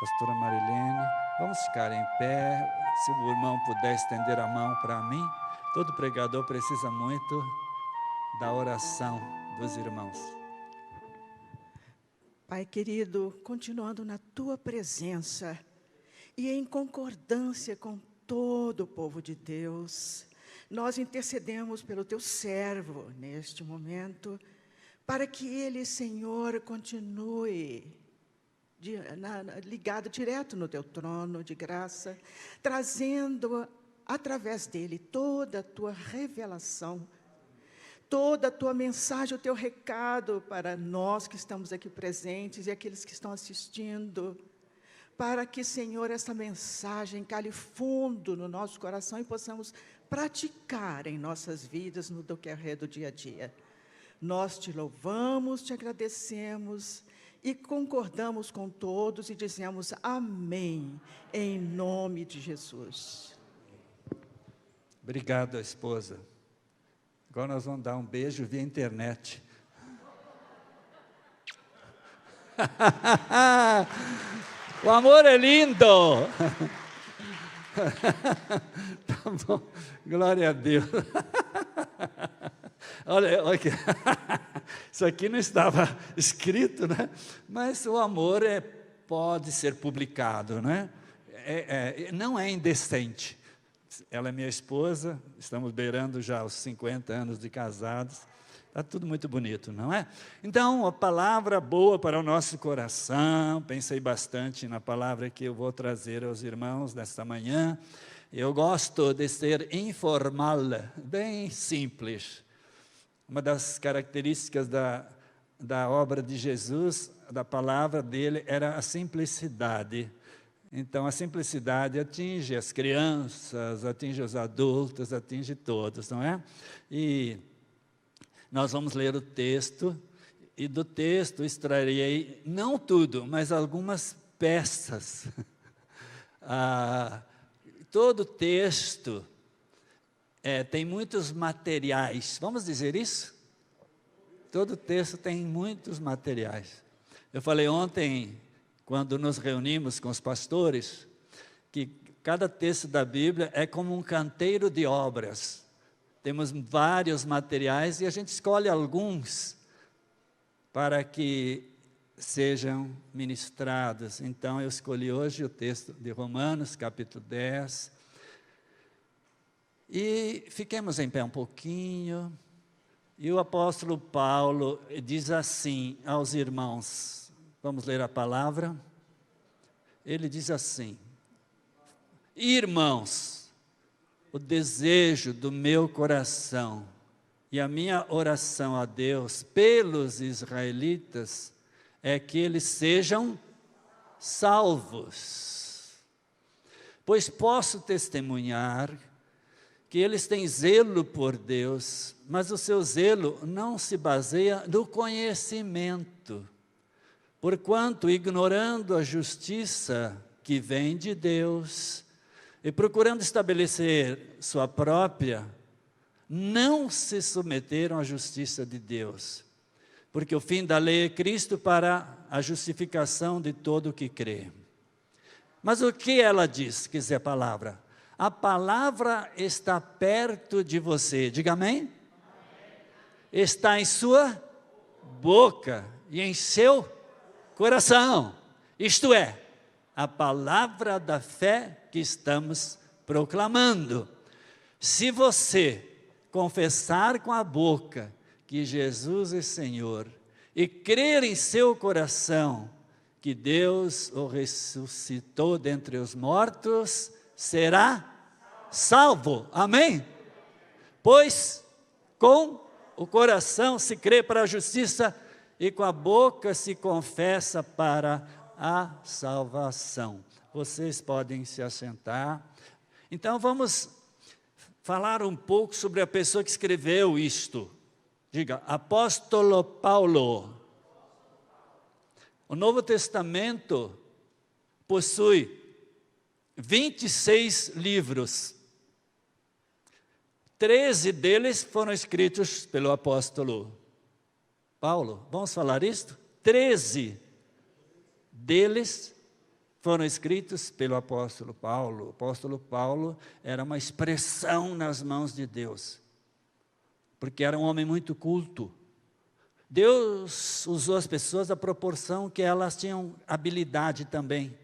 pastora Marilene. Vamos ficar em pé. Se o irmão puder estender a mão para mim. Todo pregador precisa muito da oração dos irmãos. Pai querido, continuando na Tua presença e em concordância com todo o povo de Deus, nós intercedemos pelo Teu servo neste momento, para que ele, Senhor, continue ligado direto no Teu trono de graça, trazendo através dele toda a Tua revelação, toda a Tua mensagem, o Teu recado para nós que estamos aqui presentes e aqueles que estão assistindo, para que, Senhor, essa mensagem cale fundo no nosso coração e possamos praticar em nossas vidas no decorrer do dia a dia. Nós Te louvamos, Te agradecemos e concordamos com todos e dizemos amém, em nome de Jesus. Obrigado, esposa. Agora nós vamos dar um beijo via internet. O amor é lindo. Tá bom, glória a Deus. Olha, isso aqui não estava escrito, né? Mas o amor pode ser publicado, né? Não é indecente. Ela é minha esposa, estamos beirando já os 50 anos de casados. Está tudo muito bonito, não é? Então, a palavra boa para o nosso coração, pensei bastante na palavra que eu vou trazer aos irmãos nesta manhã. Eu gosto de ser informal, bem simples. Uma das características da obra de Jesus, da palavra dele, era a simplicidade. Então, a simplicidade atinge as crianças, atinge os adultos, atinge todos, não é? E nós vamos ler o texto, e do texto extrairei, não tudo, mas algumas peças. Todo texto tem muitos materiais, vamos dizer isso? Todo texto tem muitos materiais. Eu falei ontem, quando nos reunimos com os pastores, que cada texto da Bíblia é como um canteiro de obras. Temos vários materiais e a gente escolhe alguns para que sejam ministrados. Então, eu escolhi hoje o texto de Romanos, capítulo 10. E fiquemos em pé um pouquinho. E o apóstolo Paulo diz assim aos irmãos, vamos ler a palavra? Ele diz assim: irmãos, o desejo do meu coração e a minha oração a Deus pelos israelitas é que eles sejam salvos. Pois posso testemunhar que eles têm zelo por Deus, mas o seu zelo não se baseia no conhecimento, porquanto, ignorando a justiça que vem de Deus e procurando estabelecer sua própria, não se submeteram à justiça de Deus, porque o fim da lei é Cristo para a justificação de todo o que crê. Mas o que ela diz, quer dizer a palavra? A palavra está perto de você, diga amém? Amém. Está em sua boca e em seu coração, isto é, a palavra da fé que estamos proclamando. Se você confessar com a boca que Jesus é Senhor e crer em seu coração que Deus o ressuscitou dentre os mortos, será salvo, amém? Pois com o coração se crê para a justiça e com a boca se confessa para a salvação. Vocês podem se assentar. Então vamos falar um pouco sobre a pessoa que escreveu isto. Diga, apóstolo Paulo. O Novo Testamento possui 26 livros. 13 deles foram escritos pelo apóstolo Paulo. Vamos falar isto? 13 deles foram escritos pelo apóstolo Paulo. O apóstolo Paulo era uma expressão nas mãos de Deus, porque era um homem muito culto. Deus usou as pessoas à proporção que elas tinham habilidade também.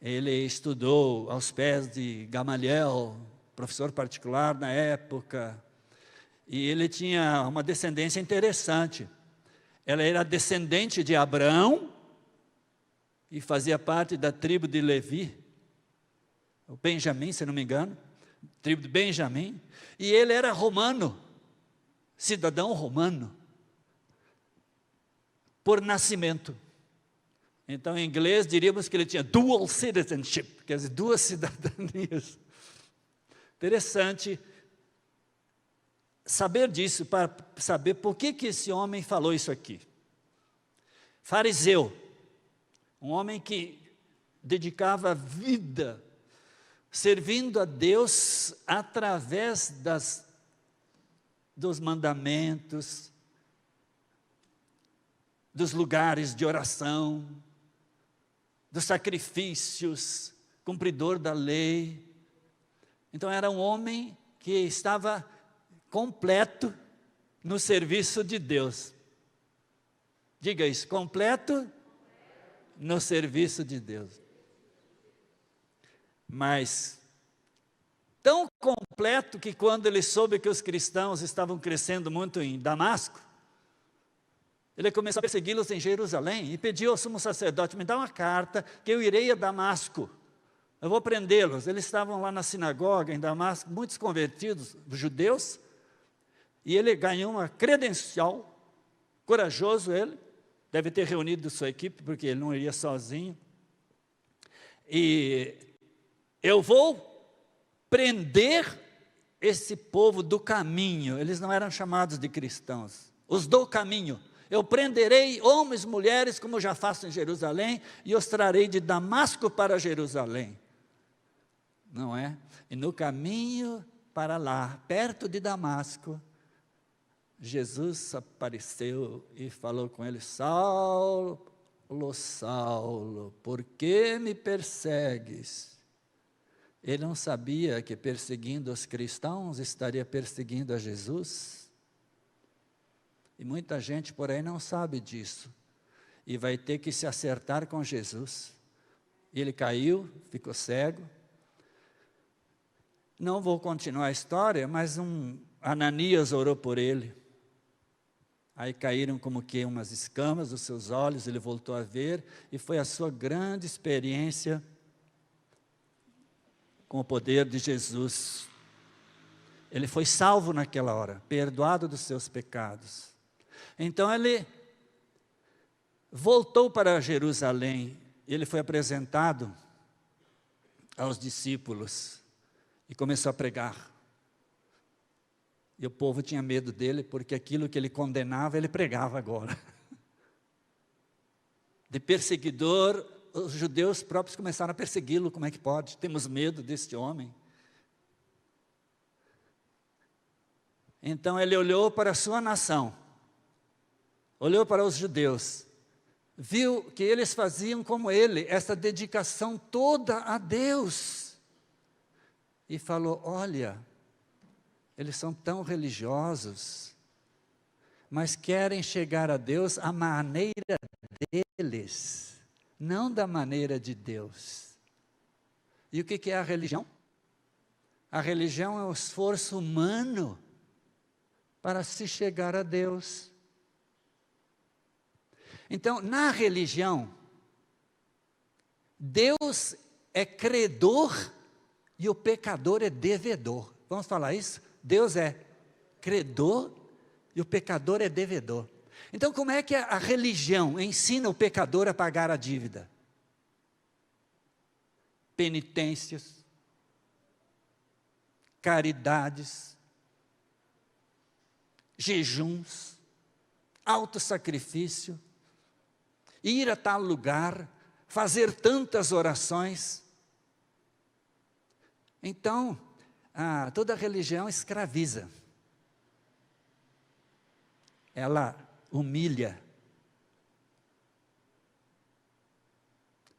Ele estudou aos pés de Gamaliel, professor particular na época, e ele tinha uma descendência interessante. Ela era descendente de Abraão e fazia parte da tribo de Levi, o Benjamim, se não me engano, tribo de Benjamim, e ele era romano, cidadão romano, por nascimento. Então, em inglês, diríamos que ele tinha dual citizenship, quer dizer, duas cidadanias. Interessante saber disso, para saber por que esse homem falou isso aqui. Fariseu, um homem que dedicava a vida servindo a Deus através dos mandamentos, dos lugares de oração, dos sacrifícios, cumpridor da lei. Então era um homem que estava completo no serviço de Deus. Diga isso, completo no serviço de Deus. Mas tão completo que quando ele soube que os cristãos estavam crescendo muito em Damasco, ele começou a persegui-los em Jerusalém e pediu ao sumo sacerdote: me dá uma carta que eu irei a Damasco, eu vou prendê-los. Eles estavam lá na sinagoga em Damasco, muitos convertidos, judeus, e ele ganhou uma credencial, corajoso ele, deve ter reunido sua equipe, porque ele não iria sozinho, e eu vou prender esse povo do caminho. Eles não eram chamados de cristãos, os do caminho. Eu prenderei homens, mulheres, como já faço em Jerusalém, e os trarei de Damasco para Jerusalém. Não é? E no caminho para lá, perto de Damasco, Jesus apareceu e falou com ele: Saulo, Saulo, por que me persegues? Ele não sabia que perseguindo os cristãos estaria perseguindo a Jesus. E muita gente por aí não sabe disso, e vai ter que se acertar com Jesus. Ele caiu, ficou cego. Não vou continuar a história, mas Ananias orou por ele. Aí caíram como que umas escamas dos seus olhos, ele voltou a ver, e foi a sua grande experiência com o poder de Jesus. Ele foi salvo naquela hora, perdoado dos seus pecados. Então ele voltou para Jerusalém, ele foi apresentado aos discípulos e começou a pregar. E o povo tinha medo dele, porque aquilo que ele condenava, ele pregava agora. De perseguidor, os judeus próprios começaram a persegui-lo. Como é que pode? Temos medo deste homem. Então ele olhou para a sua nação, olhou para os judeus, viu que eles faziam como ele, essa dedicação toda a Deus, e falou: olha, eles são tão religiosos, mas querem chegar a Deus à maneira deles, não da maneira de Deus. E o que é a religião? A religião é o esforço humano para se chegar a Deus. Então, na religião, Deus é credor e o pecador é devedor. Vamos falar isso? Deus é credor e o pecador é devedor. Então, como é que a religião ensina o pecador a pagar a dívida? Penitências, caridades, jejuns, autossacrifício, ir a tal lugar, fazer tantas orações. Então, toda religião escraviza. Ela humilha.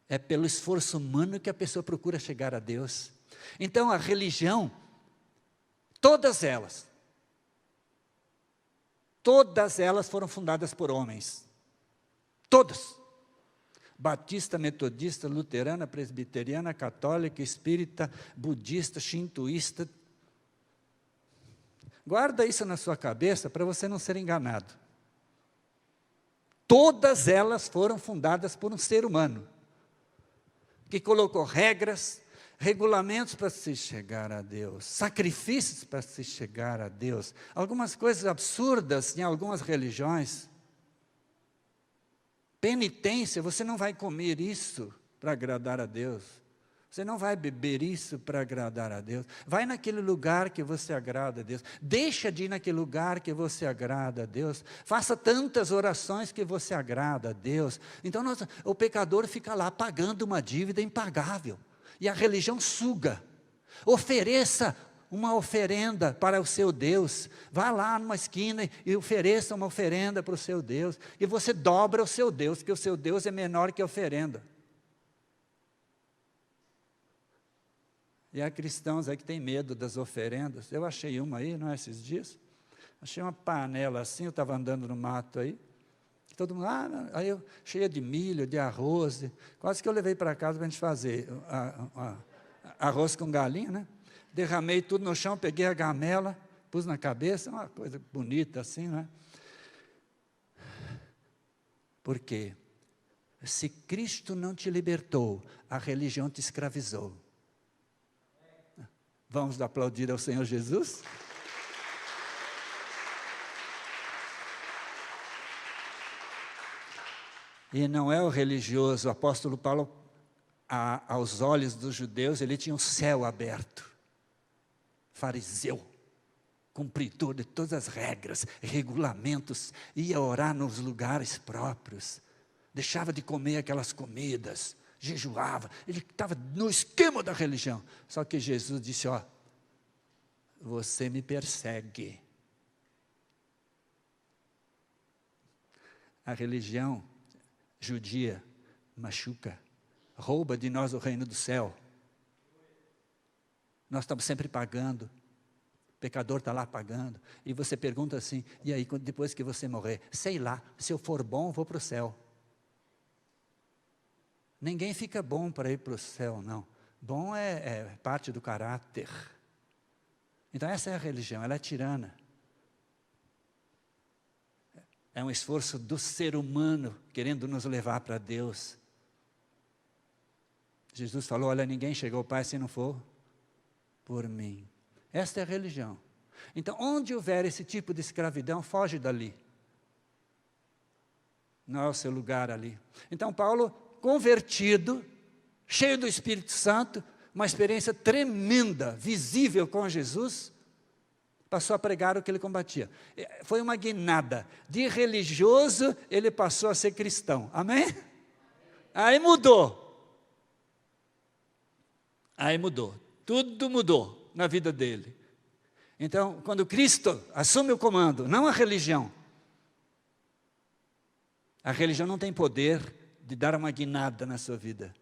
É pelo esforço humano que a pessoa procura chegar a Deus. Então a religião, todas elas foram fundadas por homens. Todas. Batista, metodista, luterana, presbiteriana, católica, espírita, budista, shintoísta. Guarda isso na sua cabeça para você não ser enganado. Todas elas foram fundadas por um ser humano, que colocou regras, regulamentos para se chegar a Deus, sacrifícios para se chegar a Deus, algumas coisas absurdas em algumas religiões. Penitência, você não vai comer isso para agradar a Deus. Você não vai beber isso para agradar a Deus. Vai naquele lugar que você agrada a Deus. Deixa de ir naquele lugar que você agrada a Deus. Faça tantas orações que você agrada a Deus. Então o pecador fica lá pagando uma dívida impagável. E a religião suga. Ofereça uma oferenda para o seu Deus. Vá lá numa esquina e ofereça uma oferenda para o seu Deus. E você dobra o seu Deus, porque o seu Deus é menor que a oferenda. E há cristãos aí que têm medo das oferendas. Eu achei uma aí, não é, esses dias? Achei uma panela assim, eu estava andando no mato aí. Todo mundo, aí eu, cheia de milho, de arroz. Quase que eu levei para casa para a gente fazer arroz com galinha, né? Derramei tudo no chão, peguei a gamela, pus na cabeça, uma coisa bonita assim, não é? Por quê? Se Cristo não te libertou, a religião te escravizou. Vamos aplaudir ao Senhor Jesus? E não é o religioso, o apóstolo Paulo, aos olhos dos judeus, ele tinha o céu aberto. Fariseu, cumpridor de todas as regras, regulamentos, ia orar nos lugares próprios, deixava de comer aquelas comidas, jejuava, ele estava no esquema da religião. Só que Jesus disse, você me persegue. A religião judia machuca, rouba de nós o reino do céu. Nós estamos sempre pagando, o pecador está lá pagando, e você pergunta assim, e aí depois que você morrer? Sei lá, se eu for bom, vou para o céu. Ninguém fica bom para ir para o céu, não. Bom é parte do caráter. Então essa é a religião, ela é tirana. É um esforço do ser humano querendo nos levar para Deus. Jesus falou, olha, ninguém chegou ao Pai se não for por mim. Esta é a religião. Então, onde houver esse tipo de escravidão, foge dali. Não é o seu lugar ali. Então, Paulo, convertido, cheio do Espírito Santo, uma experiência tremenda, visível com Jesus, passou a pregar o que ele combatia. Foi uma guinada. De religioso, ele passou a ser cristão. Amém? Aí mudou. Aí mudou. Tudo mudou na vida dele. Então, quando Cristo assume o comando, não a religião não tem poder de dar uma guinada na sua vida.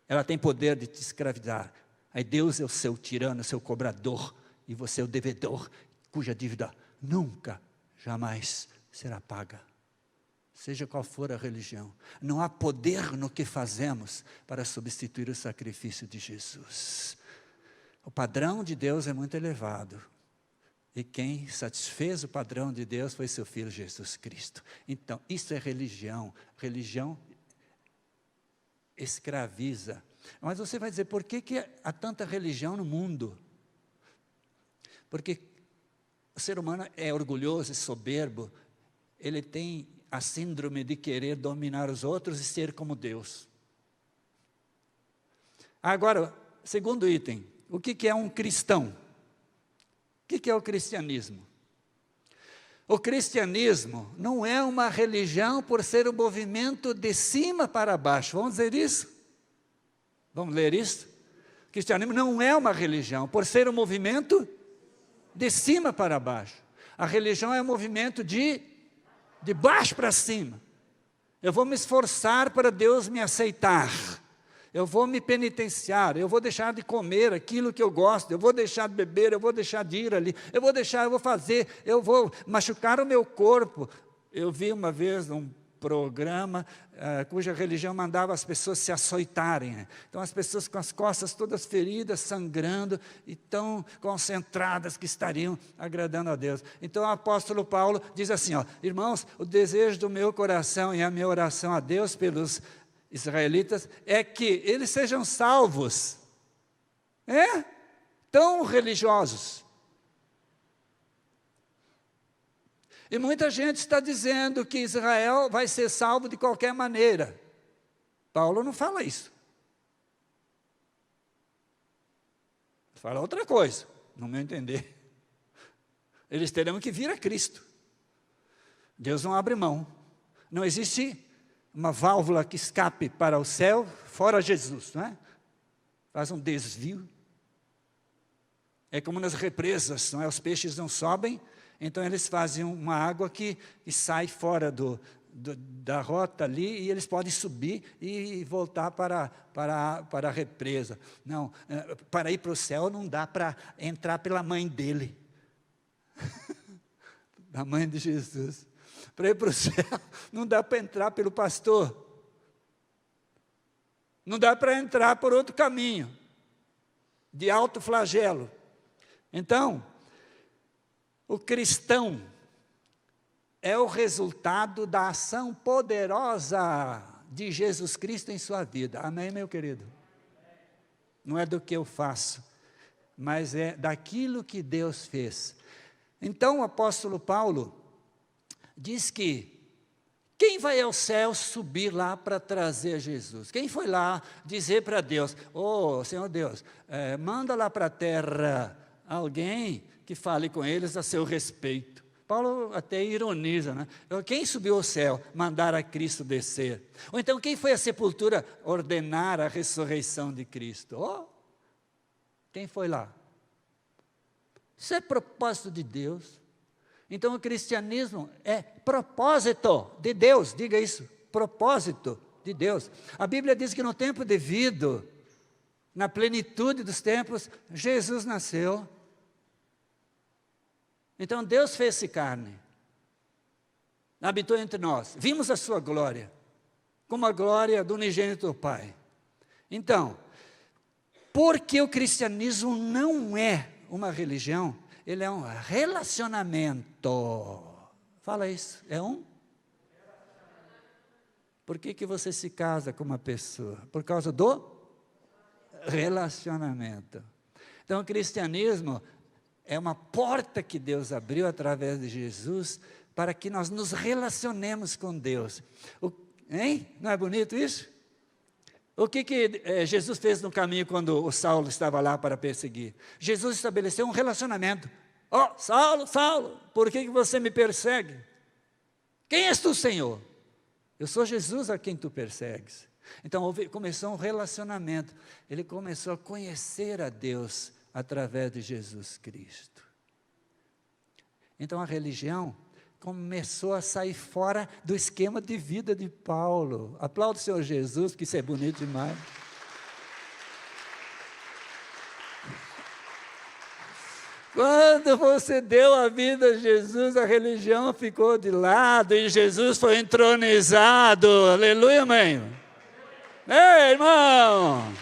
Ela tem poder de te escravizar. Aí Deus é o seu tirano, o seu cobrador, e você é o devedor, cuja dívida nunca, jamais será paga. Seja qual for a religião, não há poder no que fazemos para substituir o sacrifício de Jesus. O padrão de Deus é muito elevado. E quem satisfez o padrão de Deus foi seu Filho Jesus Cristo. Então, isso é religião. Religião escraviza. Mas você vai dizer, por que há tanta religião no mundo? Porque o ser humano é orgulhoso e soberbo. Ele tem a síndrome de querer dominar os outros e ser como Deus. Agora, segundo item, o que é um cristão? O que é o cristianismo? O cristianismo não é uma religião por ser um movimento de cima para baixo. Vamos dizer isso? Vamos ler isso? O cristianismo não é uma religião por ser um movimento de cima para baixo. A religião é um movimento de baixo para cima. Eu vou me esforçar para Deus me aceitar. eu vou me penitenciar, eu vou deixar de comer aquilo que eu gosto, eu vou deixar de beber, eu vou deixar de ir ali, eu vou fazer, eu vou machucar o meu corpo. Eu vi uma vez um programa cuja religião mandava as pessoas se açoitarem. Então, as pessoas com as costas todas feridas, sangrando, e tão concentradas que estariam agradando a Deus. Então, o apóstolo Paulo diz assim, ó, irmãos, o desejo do meu coração e a minha oração a Deus pelos israelitas é que eles sejam salvos. Tão religiosos. E muita gente está dizendo que Israel vai ser salvo de qualquer maneira. Paulo não fala isso. Fala outra coisa, no meu entender. Eles terão que vir a Cristo. Deus não abre mão. Não existe uma válvula que escape para o céu fora Jesus, não é? Faz um desvio. É como nas represas, não é? Os peixes não sobem, então eles fazem uma água que sai fora da rota ali, e eles podem subir e voltar para a represa. Não, para ir para o céu não dá para entrar pela mãe dele. A mãe de Jesus. Para ir para o céu, não dá para entrar pelo pastor. Não dá para entrar por outro caminho, de alto flagelo. Então, o cristão é o resultado da ação poderosa de Jesus Cristo em sua vida. Amém, meu querido? Não é do que eu faço, mas é daquilo que Deus fez. Então, o apóstolo Paulo diz que quem vai ao céu subir lá para trazer Jesus? Quem foi lá dizer para Deus, Senhor Deus, manda lá para a terra alguém que fale com eles a seu respeito. Paulo até ironiza, né? Quem subiu ao céu, mandar a Cristo descer? Ou então, quem foi à sepultura ordenar a ressurreição de Cristo? Quem foi lá? Isso é propósito de Deus. Então, o cristianismo é propósito de Deus, diga isso, propósito de Deus. A Bíblia diz que no tempo devido, na plenitude dos tempos, Jesus nasceu. Então, Deus fez-se carne, habitou entre nós, vimos a sua glória, como a glória do unigênito Pai. Então, porque o cristianismo não é uma religião, ele é um relacionamento. Fala isso, é um? Por que você se casa com uma pessoa? Por causa do relacionamento. Então, o cristianismo é uma porta que Deus abriu através de Jesus para que nós nos relacionemos com Deus. Não é bonito isso? O que Jesus fez no caminho quando o Saulo estava lá para perseguir? Jesus estabeleceu um relacionamento. Saulo, Saulo, por que você me persegue? Quem és tu, Senhor? Eu sou Jesus a quem tu persegues. Então começou um relacionamento. Ele começou a conhecer a Deus através de Jesus Cristo. Então a religião começou a sair fora do esquema de vida de Paulo. Aplauda o Senhor Jesus, que isso é bonito demais. Quando você deu a vida a Jesus, a religião ficou de lado e Jesus foi entronizado. Aleluia, mãe. Ei, irmão!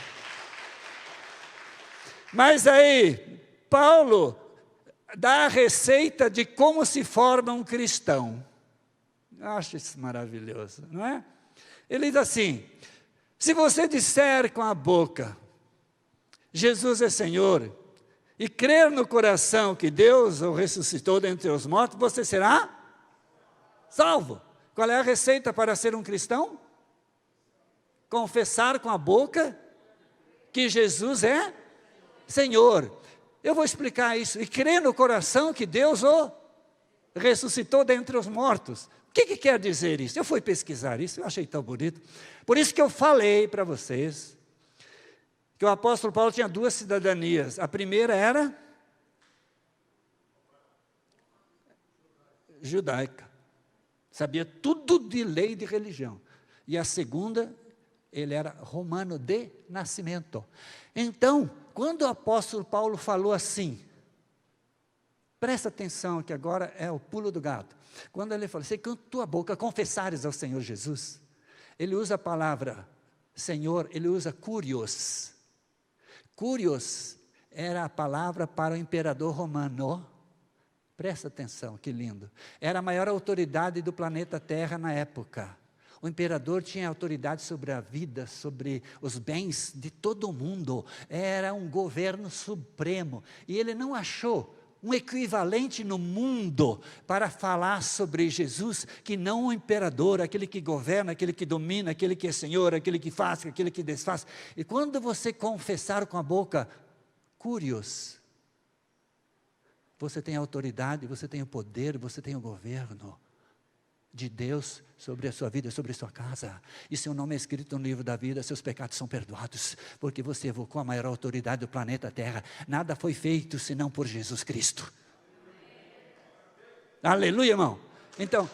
Mas aí, Paulo dá a receita de como se forma um cristão. Eu acho isso maravilhoso, não é? Ele diz assim, se você disser com a boca, Jesus é Senhor, e crer no coração que Deus o ressuscitou dentre os mortos, você será salvo. Qual é a receita para ser um cristão? Confessar com a boca que Jesus é Senhor. Eu vou explicar isso. E crer no coração que Deus o ressuscitou dentre os mortos. O que quer dizer isso? Eu fui pesquisar isso, eu achei tão bonito. Por isso que eu falei para vocês que o apóstolo Paulo tinha duas cidadanias. A primeira era judaica. Sabia tudo de lei e de religião. E a segunda ele era romano de nascimento. Então, quando o apóstolo Paulo falou assim, presta atenção que agora é o pulo do gato. Quando ele falou, se com tua boca confessares ao Senhor Jesus, ele usa a palavra Senhor, ele usa Curios. Curios era a palavra para o imperador romano. Presta atenção, que lindo. Era a maior autoridade do planeta Terra na época. O imperador tinha autoridade sobre a vida, sobre os bens de todo o mundo. Era um governo supremo. E ele não achou um equivalente no mundo para falar sobre Jesus, que não o imperador, aquele que governa, aquele que domina, aquele que é Senhor, aquele que faz, aquele que desfaz. E quando você confessar com a boca, Curios, você tem a autoridade, você tem o poder, você tem o governo de Deus sobre a sua vida, sobre a sua casa. E seu nome é escrito no livro da vida, seus pecados são perdoados, porque você evocou a maior autoridade do planeta Terra. Nada foi feito senão por Jesus Cristo. Aleluia, irmão. Então,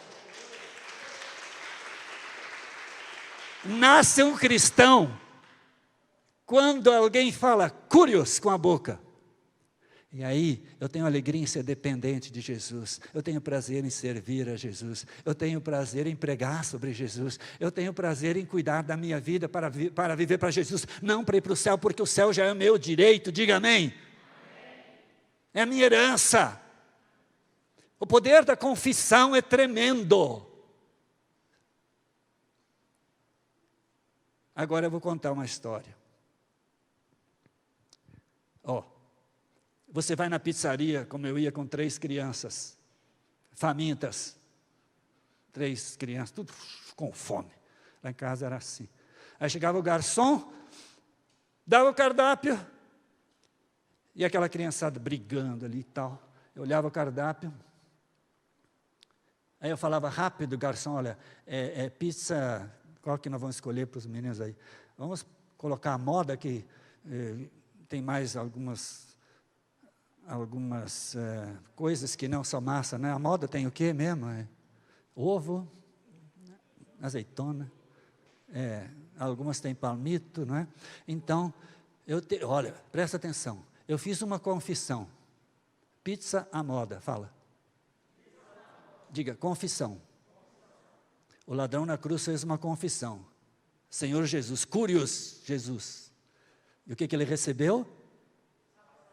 nasce um cristão quando alguém fala Curios com a boca. E aí, eu tenho alegria em ser dependente de Jesus, eu tenho prazer em servir a Jesus, eu tenho prazer em pregar sobre Jesus, eu tenho prazer em cuidar da minha vida para viver para Jesus, não para ir para o céu, porque o céu já é o meu direito, diga amém. É a minha herança. O poder da confissão é tremendo. Agora eu vou contar uma história. Você vai na pizzaria, como eu ia com 3 crianças, famintas, 3 crianças, tudo com fome. Lá em casa era assim. Aí chegava o garçom, dava o cardápio, e aquela criançada brigando ali e tal. Eu olhava o cardápio, aí eu falava rápido, garçom, olha, pizza, qual que nós vamos escolher para os meninos aí? Vamos colocar a moda que tem mais algumas coisas que não são massa, né? A moda tem o quê mesmo? Ovo, azeitona, algumas têm palmito, não é? Então, olha, presta atenção, eu fiz uma confissão, pizza à moda, fala. Diga, confissão. O ladrão na cruz fez uma confissão. Senhor Jesus, Curios, Jesus. E o que ele recebeu?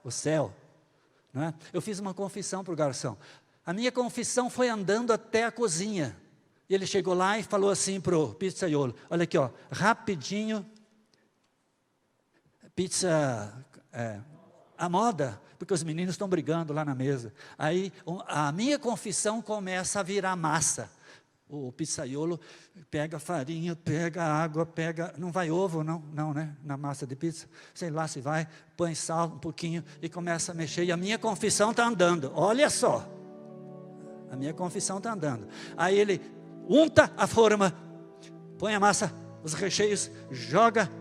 O céu. Não é? Eu fiz uma confissão para o garçom. A minha confissão foi andando até a cozinha. E ele chegou lá e falou assim para o pizzaiolo, olha aqui, ó, rapidinho, pizza à moda, porque os meninos estão brigando lá na mesa. Aí a minha confissão começa a virar massa. O pizzaiolo pega farinha, pega água, não vai ovo não, né? Na massa de pizza, sei lá se vai, põe sal um pouquinho e começa a mexer, e a minha confissão está andando, olha só, a minha confissão está andando. Aí ele unta a forma, põe a massa, os recheios, joga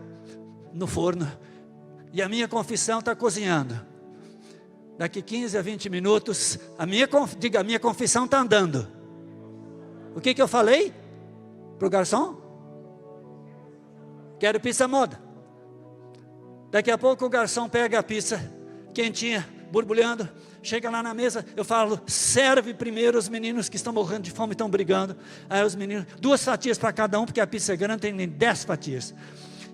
no forno, e a minha confissão está cozinhando. Daqui 15 a 20 minutos, a minha confissão está andando. O que eu falei para o garçom? Quero pizza à moda. Daqui a pouco o garçom pega a pizza quentinha, borbulhando, chega lá na mesa, eu falo, serve primeiro os meninos que estão morrendo de fome, estão brigando. Aí os meninos, 2 fatias para cada um, porque a pizza é grande, tem 10 fatias.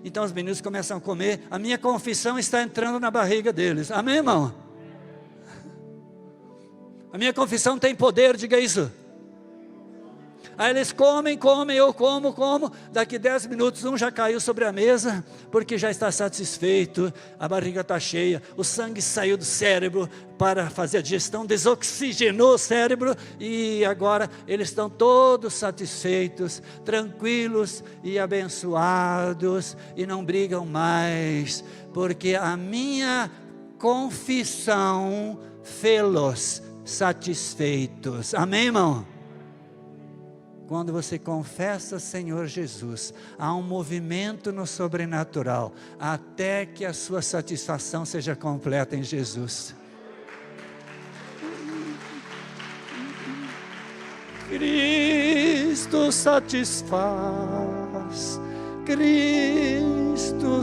Então os meninos começam a comer, a minha confissão está entrando na barriga deles. Amém, irmão? A minha confissão tem poder, diga isso. Aí eles comem, eu como, daqui 10 minutos um já caiu sobre a mesa, porque já está satisfeito, a barriga está cheia, o sangue saiu do cérebro para fazer a digestão, desoxigenou o cérebro, e agora eles estão todos satisfeitos, tranquilos e abençoados, e não brigam mais, porque a minha confissão fê-los satisfeitos. Amém, irmão? Quando você confessa Senhor Jesus, há um movimento no sobrenatural, até que a sua satisfação seja completa em Jesus. Cristo satisfaz Cristo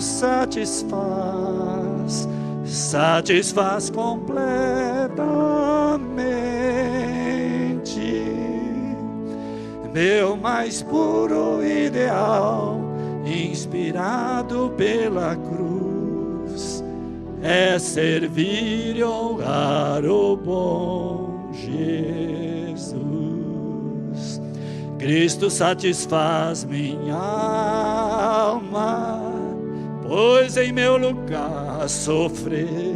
satisfaz completamente meu mais puro ideal, inspirado pela cruz, é servir e honrar o bom Jesus. Cristo satisfaz minha alma, pois em meu lugar sofreu.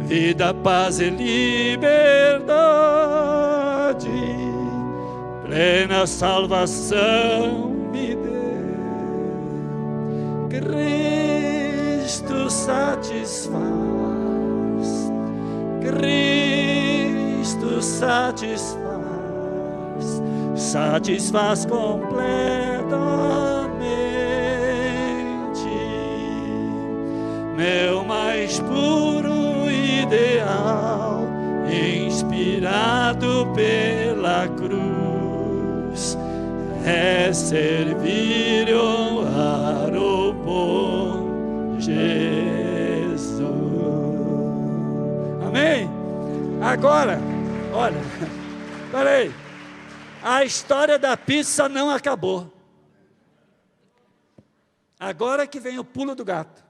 Vida, paz e liberdade, plena salvação me deu. Cristo satisfaz, Cristo satisfaz completamente meu mais puro ideal, inspirado pela cruz, é servir e honrar o bom Jesus. Amém? Agora, olha, peraí, a história da pizza não acabou. Agora que vem o pulo do gato.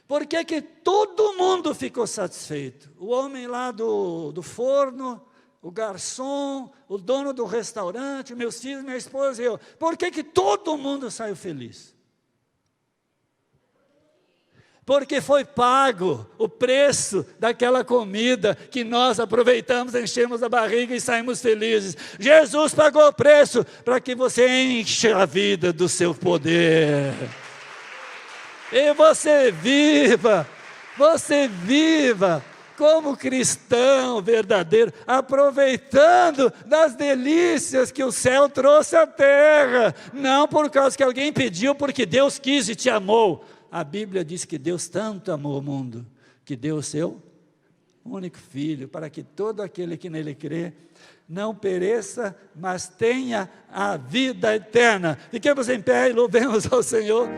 Por que que todo mundo ficou satisfeito? O homem lá do forno, o garçom, o dono do restaurante, meus filhos, minha esposa e eu. Por que que todo mundo saiu feliz? Porque foi pago o preço daquela comida que nós aproveitamos, enchemos a barriga e saímos felizes. Jesus pagou o preço para que você enche a vida do seu poder. E você viva como cristão verdadeiro, aproveitando das delícias que o céu trouxe à terra, não por causa que alguém pediu, porque Deus quis e te amou. A Bíblia diz que Deus tanto amou o mundo, que deu o seu único Filho, para que todo aquele que nele crê, não pereça, mas tenha a vida eterna. Fiquemos em pé e louvemos ao Senhor.